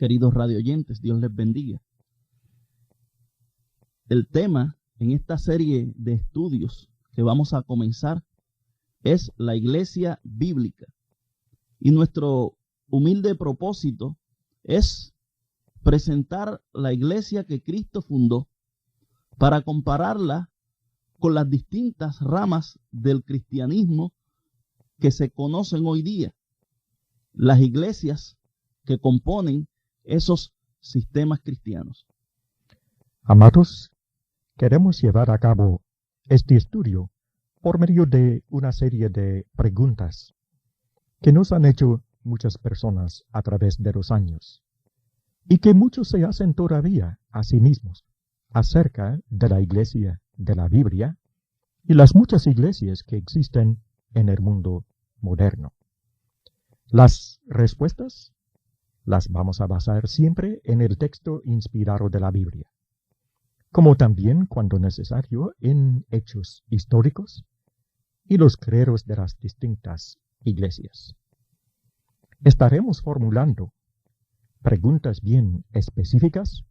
queridos radioyentes, Dios les bendiga. El tema en esta serie de estudios que vamos a comenzar es la iglesia bíblica. Y nuestro humilde propósito es presentar la iglesia que Cristo fundó para compararla con las distintas ramas del cristianismo que se conocen hoy día, las iglesias que componen esos sistemas cristianos. Amados, queremos llevar a cabo este estudio por medio de una serie de preguntas que nos han hecho muchas personas a través de los años y que muchos se hacen todavía a sí mismos acerca de la iglesia de la Biblia y las muchas iglesias que existen en el mundo moderno. Las respuestas las vamos a basar siempre en el texto inspirado de la Biblia, como también, cuando necesario, en hechos históricos y los credos de las distintas iglesias. Estaremos formulando preguntas bien específicas,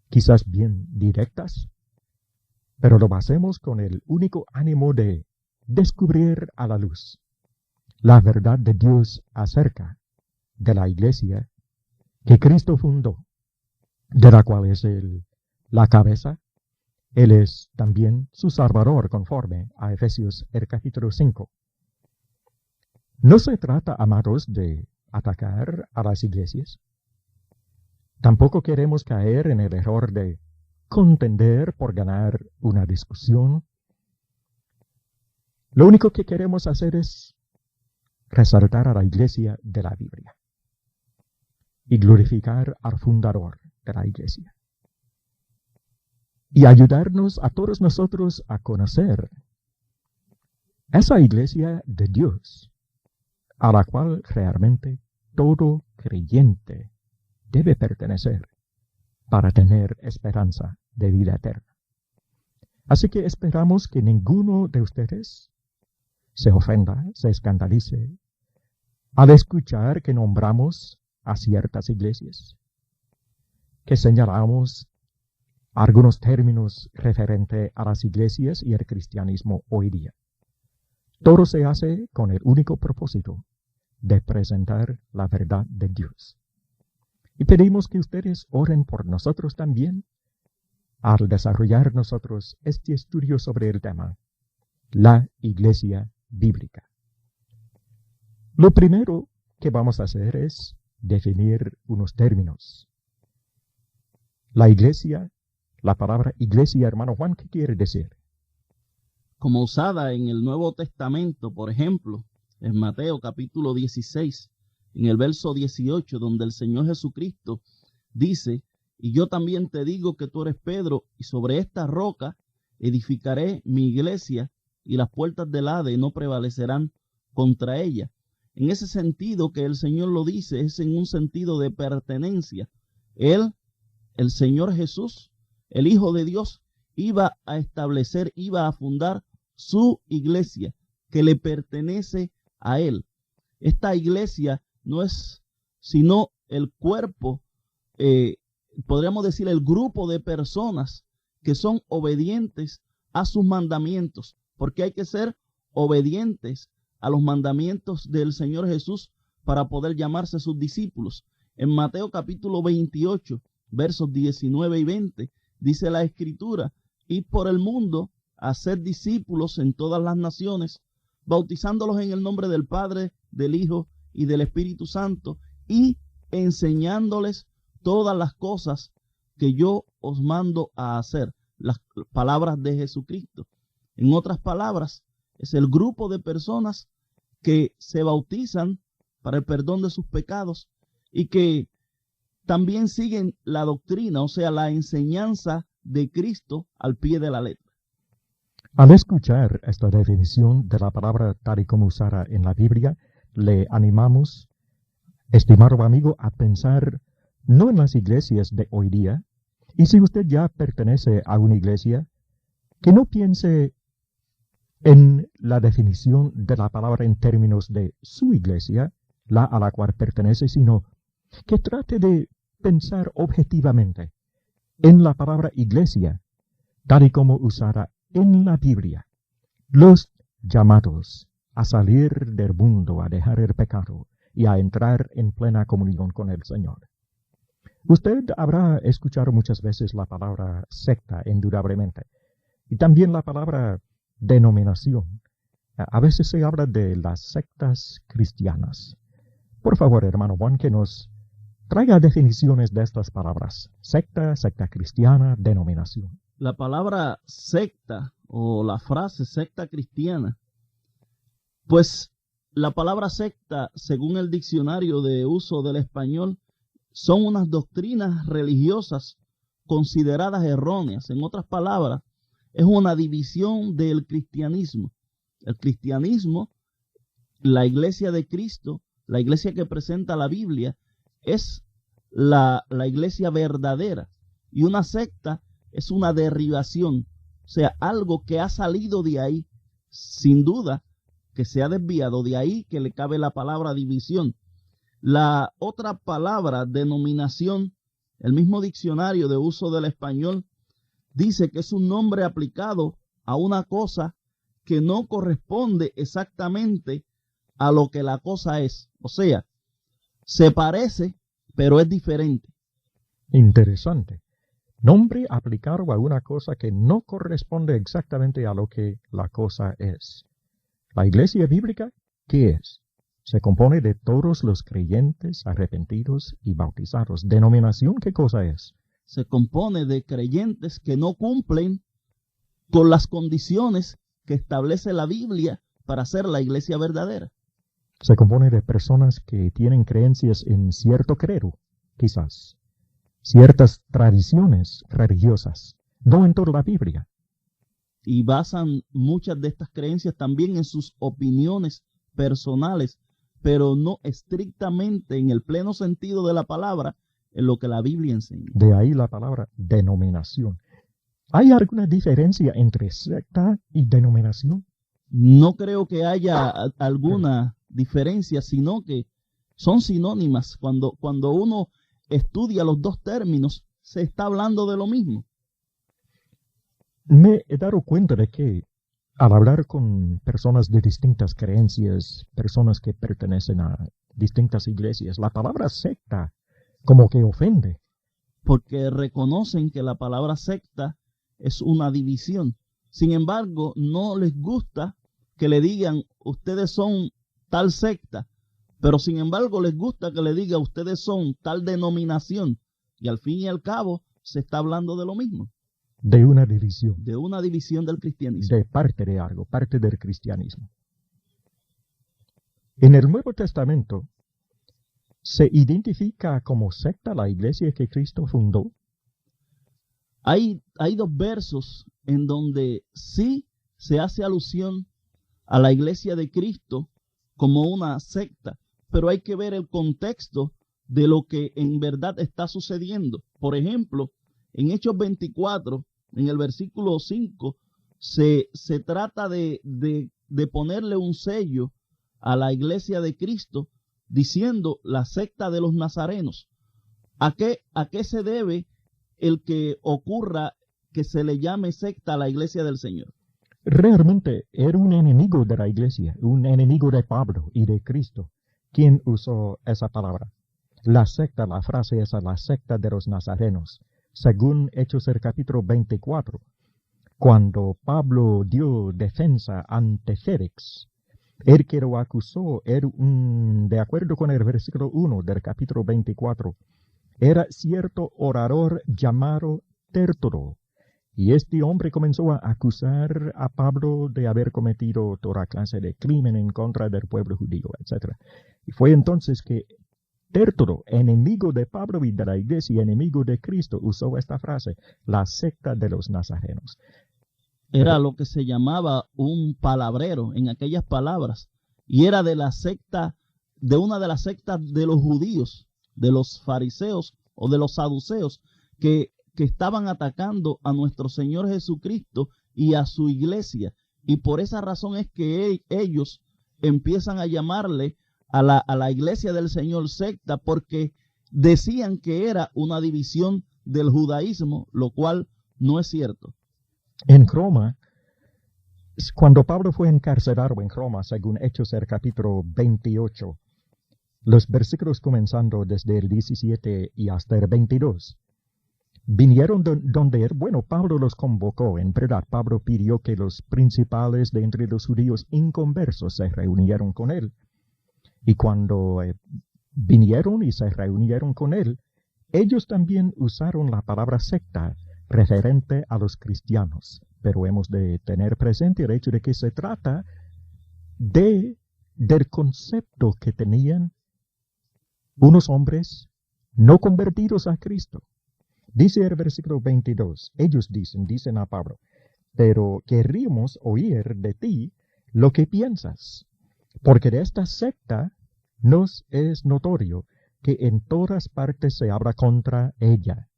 quizás bien directas, pero lo hacemos con el único ánimo de descubrir a la luz la verdad de Dios acerca de la iglesia que Cristo fundó, de la cual es la cabeza. Él es también su Salvador, conforme a Efesios el capítulo 5. No se trata, amados, de atacar a las iglesias. Tampoco queremos caer en el error de contender por ganar una discusión. Lo único que queremos hacer es resaltar a la iglesia de la Biblia y glorificar al fundador de la iglesia, y ayudarnos a todos nosotros a conocer esa iglesia de Dios, a la cual realmente todo creyente debe pertenecer para tener esperanza de vida eterna. Así que esperamos que ninguno de ustedes se ofenda, se escandalice al escuchar que nombramos a ciertas iglesias, que señalamos algunos términos referentes a las iglesias y el cristianismo hoy día. Todo se hace con el único propósito de presentar la verdad de Dios. Y pedimos que ustedes oren por nosotros también al desarrollar nosotros este estudio sobre el tema, la iglesia bíblica. Lo primero que vamos a hacer es definir unos términos. La iglesia, la palabra iglesia, hermano Juan, ¿qué quiere decir? Como usada en el Nuevo Testamento, por ejemplo, en Mateo capítulo 16, en el verso 18, donde el Señor Jesucristo dice: y yo también te digo que tú eres Pedro, y sobre esta roca edificaré mi iglesia, y las puertas del Hades no prevalecerán contra ella. En ese sentido que el Señor lo dice, es en un sentido de pertenencia. Él, el Señor Jesús, el Hijo de Dios, iba a establecer, iba a fundar su iglesia, que le pertenece a Él. Esta iglesia no es sino el cuerpo, podríamos decir el grupo de personas que son obedientes a sus mandamientos, porque hay que ser obedientes a los mandamientos del Señor Jesús para poder llamarse sus discípulos. En Mateo capítulo 28, versos 19 y 20, dice la Escritura: id por el mundo, hacer discípulos en todas las naciones, bautizándolos en el nombre del Padre, del Hijo y del Espíritu Santo, y enseñándoles todas las cosas que yo os mando a hacer. Las palabras de Jesucristo. En otras palabras, es el grupo de personas que se bautizan para el perdón de sus pecados y que también siguen la doctrina, o sea, la enseñanza de Cristo al pie de la letra. Al escuchar esta definición de la palabra tal y como usada en la Biblia, le animamos, estimado amigo, a pensar no en las iglesias de hoy día, y si usted ya pertenece a una iglesia, que no piense en la definición de la palabra en términos de su iglesia, la a la cual pertenece, sino que trate de pensar objetivamente en la palabra iglesia, tal y como usada en la Biblia. Los llamados a salir del mundo, a dejar el pecado y a entrar en plena comunión con el Señor. Usted habrá escuchado muchas veces la palabra secta, indudablemente, y también la palabra denominación. A veces se habla de las sectas cristianas. Por favor, hermano Juan, que nos traiga definiciones de estas palabras. Secta, secta cristiana, denominación. La palabra secta o la frase secta cristiana, pues la palabra secta, según el diccionario de uso del español, son unas doctrinas religiosas consideradas erróneas. En otras palabras, es una división del cristianismo. El cristianismo, la iglesia de Cristo, la iglesia que presenta la Biblia, es la iglesia verdadera. Y una secta es una derivación, o sea, algo que ha salido de ahí, sin duda, que se ha desviado de ahí, que le cabe la palabra división. La otra palabra, denominación, el mismo diccionario de uso del español, dice que es un nombre aplicado a una cosa que no corresponde exactamente a lo que la cosa es. O sea, se parece, pero es diferente. Interesante. Nombre aplicado a una cosa que no corresponde exactamente a lo que la cosa es. ¿La iglesia bíblica qué es? Se compone de todos los creyentes arrepentidos y bautizados. ¿Denominación qué cosa es? Se compone de creyentes que no cumplen con las condiciones que establece la Biblia para ser la iglesia verdadera. Se compone de personas que tienen creencias en cierto credo, quizás, ciertas tradiciones religiosas, no en toda la Biblia. Y basan muchas de estas creencias también en sus opiniones personales, pero no estrictamente en el pleno sentido de la palabra, en lo que la Biblia enseña. De ahí la palabra denominación. ¿Hay alguna diferencia entre secta y denominación? No creo que haya alguna diferencia, sino que son sinónimas. Cuando uno estudia los dos términos, se está hablando de lo mismo. Me he dado cuenta de que al hablar con personas de distintas creencias, personas que pertenecen a distintas iglesias, la palabra secta como que ofende. Porque reconocen que la palabra secta es una división. Sin embargo, no les gusta que le digan, ustedes son tal secta, pero sin embargo les gusta que le diga, ustedes son tal denominación. Y al fin y al cabo se está hablando de lo mismo. De una división. De una división del cristianismo. De parte de algo, parte del cristianismo. En el Nuevo Testamento, ¿se identifica como secta la iglesia que Cristo fundó? Hay dos versos en donde sí se hace alusión a la iglesia de Cristo como una secta, pero hay que ver el contexto de lo que en verdad está sucediendo. Por ejemplo, en Hechos 24, en el versículo 5, se trata de ponerle un sello a la iglesia de Cristo, diciendo la secta de los nazarenos. ¿A qué se debe el que ocurra que se le llame secta a la iglesia del Señor? Realmente era un enemigo de la iglesia, un enemigo de Pablo y de Cristo, quien usó esa palabra. La secta, la frase esa, la secta de los nazarenos, según Hechos el capítulo 24, cuando Pablo dio defensa ante Félix. El que lo acusó, de acuerdo con el versículo 1 del capítulo 24, era cierto orador llamado Tértulo. Y este hombre comenzó a acusar a Pablo de haber cometido toda clase de crimen en contra del pueblo judío, etc. Y fue entonces que Tértulo, enemigo de Pablo y de la iglesia, enemigo de Cristo, usó esta frase, la secta de los nazarenos. Era lo que se llamaba un palabrero en aquellas palabras. Y era de la secta, de una de las sectas de los judíos, de los fariseos o de los saduceos, que estaban atacando a nuestro Señor Jesucristo y a su iglesia. Y por esa razón es que ellos empiezan a llamarle a la iglesia del Señor secta, porque decían que era una división del judaísmo, lo cual no es cierto. En Roma, cuando Pablo fue encarcelado en Roma, según Hechos el capítulo 28, los versículos comenzando desde el 17 y hasta el 22, vinieron donde él, Pablo los convocó. En verdad, Pablo pidió que los principales de entre los judíos inconversos se reunieron con él. Y cuando vinieron y se reunieron con él, ellos también usaron la palabra secta referente a los cristianos. Pero hemos de tener presente el hecho de que se trata del concepto que tenían unos hombres no convertidos a Cristo. Dice el versículo 22, ellos dicen a Pablo, pero querríamos oír de ti lo que piensas, porque de esta secta nos es notorio que en todas partes se habla contra ella.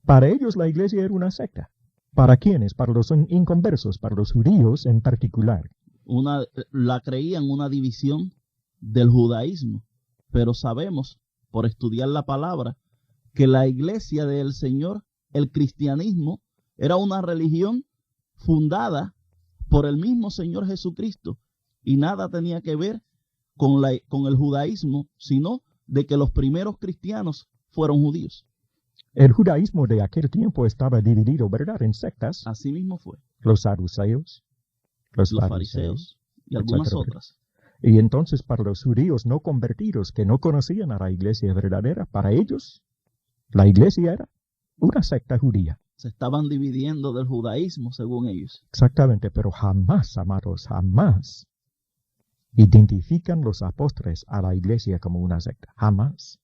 Para ellos la iglesia era una secta. ¿Para quiénes? Para los inconversos, para los judíos en particular. La creían una división del judaísmo, pero sabemos, por estudiar la palabra, que la iglesia del Señor, el cristianismo, era una religión fundada por el mismo Señor Jesucristo y nada tenía que ver con el judaísmo, sino de que los primeros cristianos fueron judíos. El judaísmo de aquel tiempo estaba dividido, ¿verdad?, en sectas. Así mismo fue. Los saduceos, los fariseos y algunas otras. Y entonces para los judíos no convertidos que no conocían a la iglesia verdadera, para ellos la iglesia era una secta judía. Se estaban dividiendo del judaísmo según ellos. Exactamente, pero jamás, amados, jamás identifican los apóstoles a la iglesia como una secta. Jamás.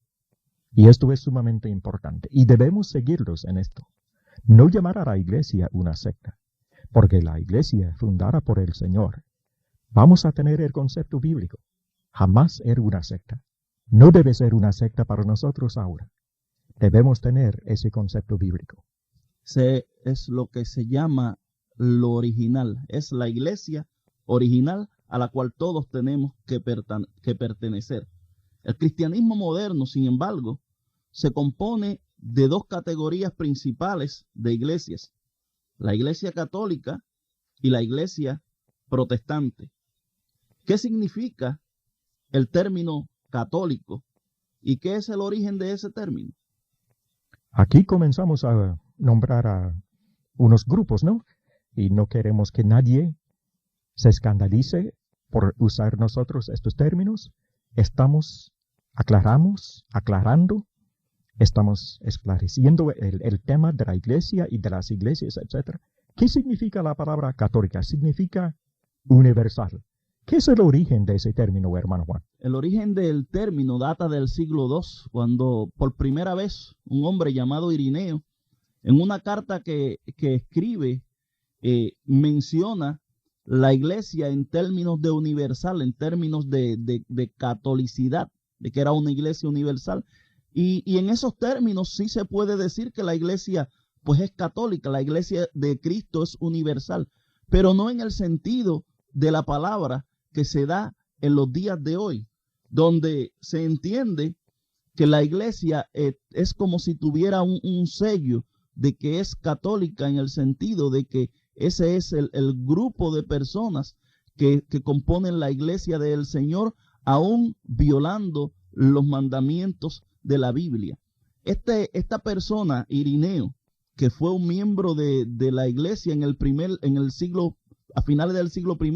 Y esto es sumamente importante. Y debemos seguirlos en esto. No llamar a la iglesia una secta, porque la iglesia fundada por el Señor, vamos a tener el concepto bíblico. Jamás era una secta. No debe ser una secta para nosotros ahora. Debemos tener ese concepto bíblico. Es lo que se llama lo original. Es la iglesia original a la cual todos tenemos que pertenecer. El cristianismo moderno, sin embargo, se compone de dos categorías principales de iglesias: la iglesia católica y la iglesia protestante. ¿Qué significa el término católico y qué es el origen de ese término? Aquí comenzamos a nombrar a unos grupos, ¿no? Y no queremos que nadie se escandalice por usar nosotros estos términos. Estamos aclarando, estamos esclareciendo el tema de la iglesia y de las iglesias, etc. ¿Qué significa la palabra católica? Significa universal. ¿Qué es el origen de ese término, hermano Juan? El origen del término data del siglo II, cuando por primera vez un hombre llamado Irineo, en una carta que escribe, menciona la iglesia en términos de universal, en términos de catolicidad, de que era una iglesia universal. Y en esos términos sí se puede decir que la iglesia pues es católica, la iglesia de Cristo es universal, pero no en el sentido de la palabra que se da en los días de hoy, donde se entiende que la iglesia es como si tuviera un sello de que es católica, en el sentido de que ese es el grupo de personas que componen la iglesia del Señor, aún violando los mandamientos de la Biblia. Esta persona, Irineo, que fue un miembro de la iglesia en el siglo, a finales del siglo I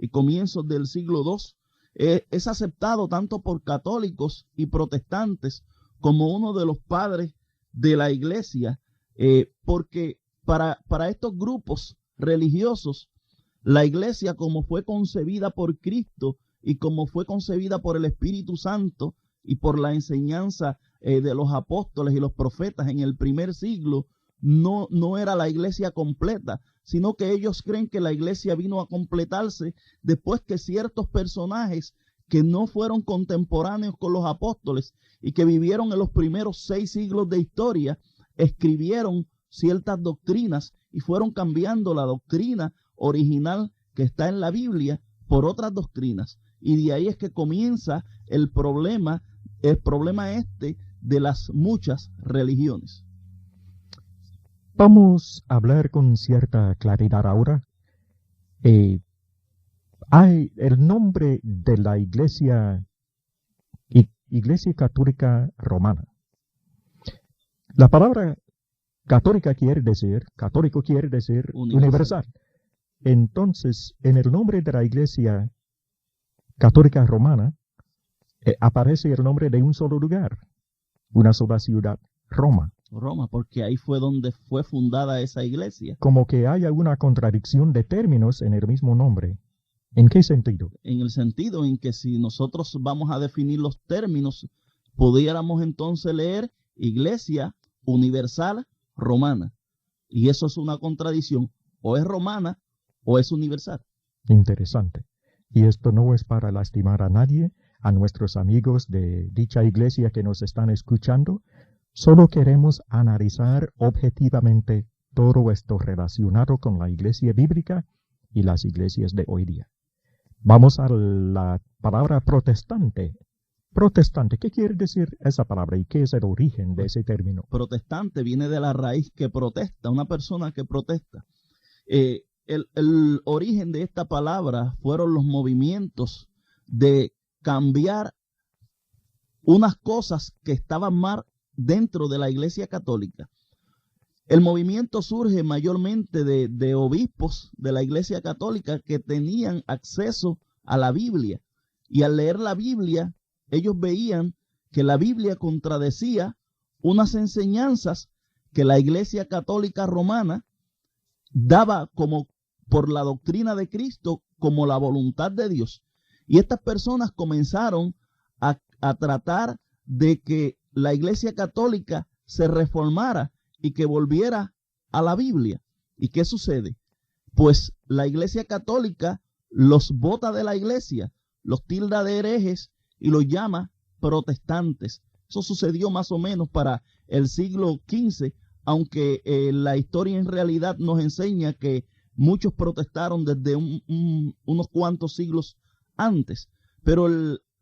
y comienzos del siglo II, es aceptado tanto por católicos y protestantes como uno de los padres de la iglesia, porque para estos grupos religiosos, la iglesia, como fue concebida por Cristo y como fue concebida por el Espíritu Santo y por la enseñanza de los apóstoles y los profetas en el primer siglo, no era la iglesia completa, sino que ellos creen que la iglesia vino a completarse después que ciertos personajes que no fueron contemporáneos con los apóstoles y que vivieron en los primeros 6 siglos de historia, escribieron ciertas doctrinas y fueron cambiando la doctrina original que está en la Biblia por otras doctrinas. Y de ahí es que comienza el problema de las muchas religiones. Vamos a hablar con cierta claridad ahora. Hay el nombre de la Iglesia Católica Romana. La palabra católico quiere decir universal. Entonces, en el nombre de la Iglesia Católica Romana aparece el nombre de un solo lugar, una sola ciudad, Roma. Roma, porque ahí fue donde fue fundada esa iglesia. Como que hay alguna contradicción de términos en el mismo nombre. ¿En qué sentido? En el sentido en que si nosotros vamos a definir los términos, pudiéramos entonces leer Iglesia Universal Romana. Y eso es una contradicción. O es romana o es universal. Interesante. Y esto no es para lastimar a nadie, a nuestros amigos de dicha iglesia que nos están escuchando. Solo queremos analizar objetivamente todo esto relacionado con la iglesia bíblica y las iglesias de hoy día. Vamos a la palabra protestante. Protestante, ¿qué quiere decir esa palabra y qué es el origen de ese término? Protestante viene de la raíz que protesta, una persona que protesta. El origen de esta palabra fueron los movimientos de cambiar unas cosas que estaban mal dentro de la Iglesia Católica. El movimiento surge mayormente de obispos de la Iglesia Católica que tenían acceso a la Biblia. Y al leer la Biblia, ellos veían que la Biblia contradecía unas enseñanzas que la Iglesia Católica Romana daba como por la doctrina de Cristo como la voluntad de Dios. Y estas personas comenzaron a tratar de que la Iglesia Católica se reformara y que volviera a la Biblia. ¿Y qué sucede? Pues la Iglesia Católica los bota de la iglesia, los tilda de herejes y los llama protestantes. Eso sucedió más o menos para el siglo XV, aunque la historia en realidad nos enseña que muchos protestaron desde unos cuantos siglos antes. Pero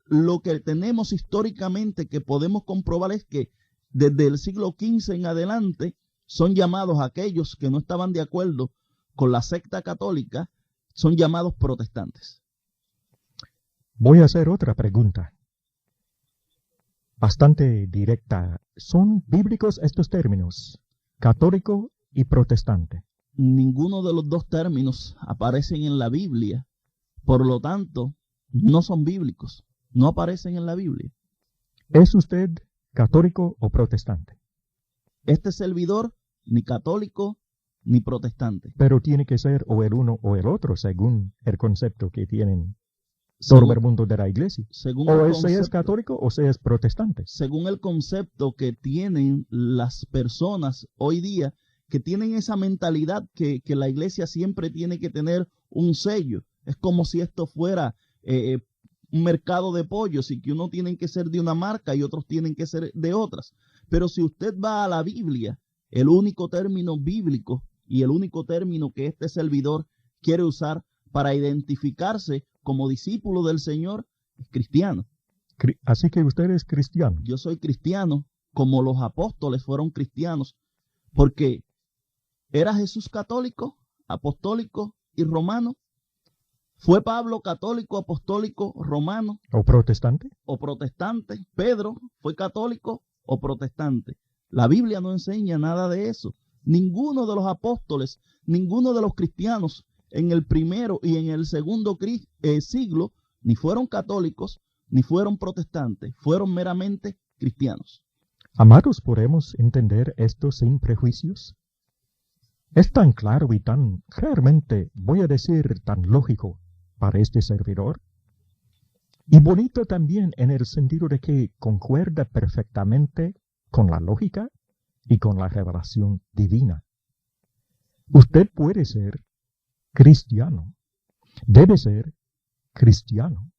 lo que tenemos históricamente que podemos comprobar es que desde el siglo XV en adelante son llamados aquellos que no estaban de acuerdo con la secta católica, son llamados protestantes. Voy a hacer otra pregunta, bastante directa. ¿Son bíblicos estos términos, católico y protestante? Ninguno de los dos términos aparecen en la Biblia, por lo tanto, no son bíblicos, no aparecen en la Biblia. ¿Es usted católico o protestante? Este servidor, ni católico ni protestante. Pero tiene que ser o el uno o el otro, según el concepto que tienen todo el mundo de la iglesia. O se es católico o se es protestante. Según el concepto que tienen las personas hoy día, que tienen esa mentalidad que la iglesia siempre tiene que tener un sello. Es como si esto fuera un mercado de pollos y que unos tienen que ser de una marca y otros tienen que ser de otras. Pero si usted va a la Biblia, el único término bíblico y el único término que este servidor quiere usar para identificarse como discípulo del Señor es cristiano. Así que usted es cristiano. Yo soy cristiano como los apóstoles fueron cristianos, porque ¿era Jesús católico, apostólico y romano? ¿Fue Pablo católico, apostólico, romano? ¿O protestante? ¿O protestante? ¿Pedro fue católico o protestante? La Biblia no enseña nada de eso. Ninguno de los apóstoles, ninguno de los cristianos en el primero y en el segundo siglo ni fueron católicos ni fueron protestantes, fueron meramente cristianos. Amados, ¿podemos entender esto sin prejuicios? Es tan claro y tan, realmente, voy a decir, tan lógico para este servidor. Y bonito también en el sentido de que concuerda perfectamente con la lógica y con la revelación divina. Usted puede ser cristiano, debe ser cristiano.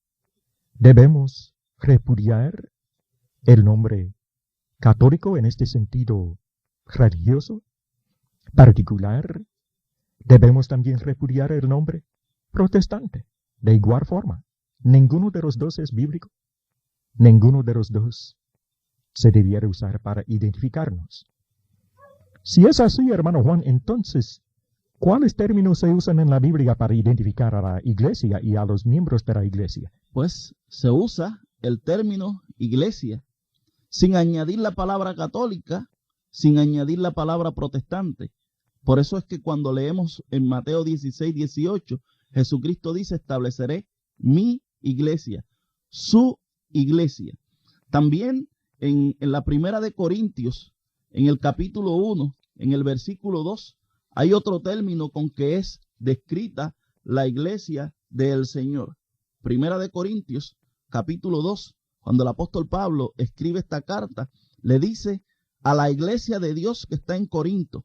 Debemos repudiar el nombre católico en este sentido religioso particular. Debemos también repudiar el nombre protestante. De igual forma, ninguno de los dos es bíblico. Ninguno de los dos se debiera usar para identificarnos. Si es así, hermano Juan, entonces, ¿cuáles términos se usan en la Biblia para identificar a la iglesia y a los miembros de la iglesia? Pues se usa el término iglesia sin añadir la palabra católica, sin añadir la palabra protestante. Por eso es que cuando leemos en Mateo 16, 18, Jesucristo dice: estableceré mi iglesia, su iglesia. También en la primera de Corintios, en el capítulo 1, en el versículo 2, hay otro término con que es descrita la iglesia del Señor. Primera de Corintios, capítulo 2, cuando el apóstol Pablo escribe esta carta, le dice a la iglesia de Dios que está en Corinto,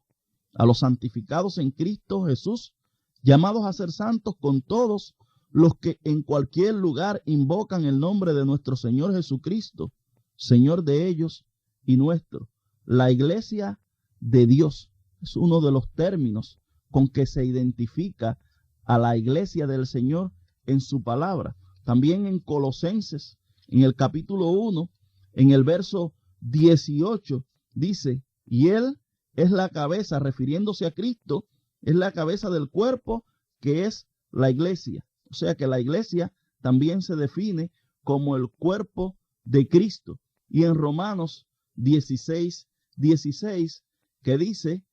a los santificados en Cristo Jesús, llamados a ser santos con todos los que en cualquier lugar invocan el nombre de nuestro Señor Jesucristo, Señor de ellos y nuestro. La iglesia de Dios es uno de los términos con que se identifica a la iglesia del Señor en su palabra. También en Colosenses, en el capítulo 1, en el verso 18, dice: y Él es la cabeza, refiriéndose a Cristo, es la cabeza del cuerpo que es la iglesia. O sea que la iglesia también se define como el cuerpo de Cristo. Y en Romanos 16, 16, que dice: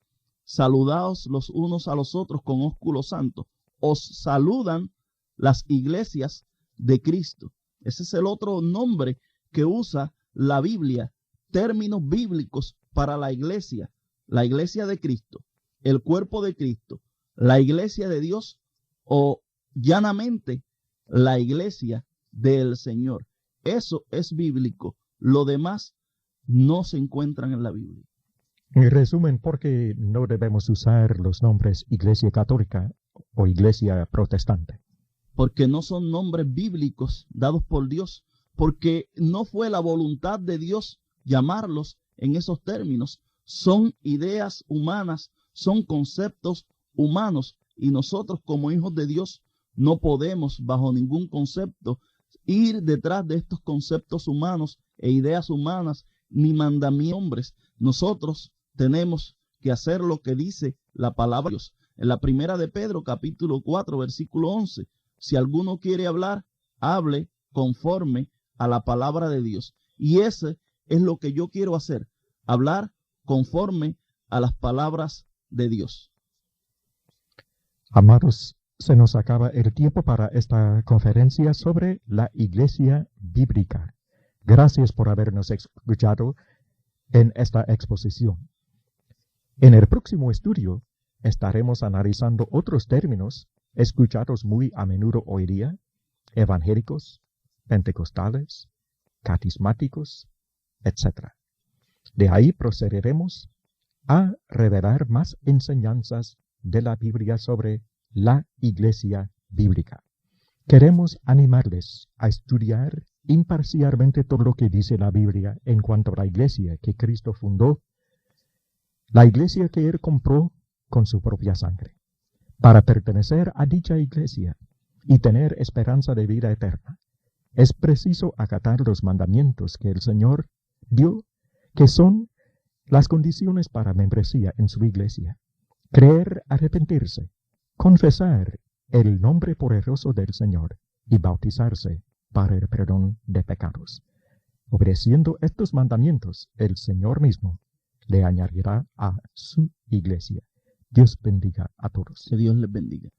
saludaos los unos a los otros con ósculo santo. Os saludan las iglesias de Cristo. Ese es el otro nombre que usa la Biblia, términos bíblicos para la iglesia de Cristo, el cuerpo de Cristo, la iglesia de Dios o llanamente la iglesia del Señor. Eso es bíblico. Lo demás no se encuentran en la Biblia. En resumen, ¿por qué no debemos usar los nombres Iglesia Católica o Iglesia Protestante? Porque no son nombres bíblicos dados por Dios, porque no fue la voluntad de Dios llamarlos en esos términos. Son ideas humanas, son conceptos humanos, y nosotros como hijos de Dios no podemos bajo ningún concepto ir detrás de estos conceptos humanos e ideas humanas, ni mandamientos hombres. Nosotros tenemos que hacer lo que dice la palabra de Dios. En la primera de Pedro, capítulo 4, versículo 11, si alguno quiere hablar, hable conforme a la palabra de Dios. Y ese es lo que yo quiero hacer, hablar conforme a las palabras de Dios. Amados, se nos acaba el tiempo para esta conferencia sobre la iglesia bíblica. Gracias por habernos escuchado en esta exposición. En el próximo estudio estaremos analizando otros términos escuchados muy a menudo hoy día: evangélicos, pentecostales, carismáticos, etc. De ahí procederemos a revelar más enseñanzas de la Biblia sobre la iglesia bíblica. Queremos animarles a estudiar imparcialmente todo lo que dice la Biblia en cuanto a la iglesia que Cristo fundó, la iglesia que Él compró con su propia sangre. Para pertenecer a dicha iglesia y tener esperanza de vida eterna, es preciso acatar los mandamientos que el Señor dio, que son las condiciones para membresía en su iglesia: creer, arrepentirse, confesar el nombre poderoso del Señor y bautizarse para el perdón de pecados. Obedeciendo estos mandamientos, el Señor mismo le añadirá a su iglesia. Dios bendiga a todos. Que Dios les bendiga.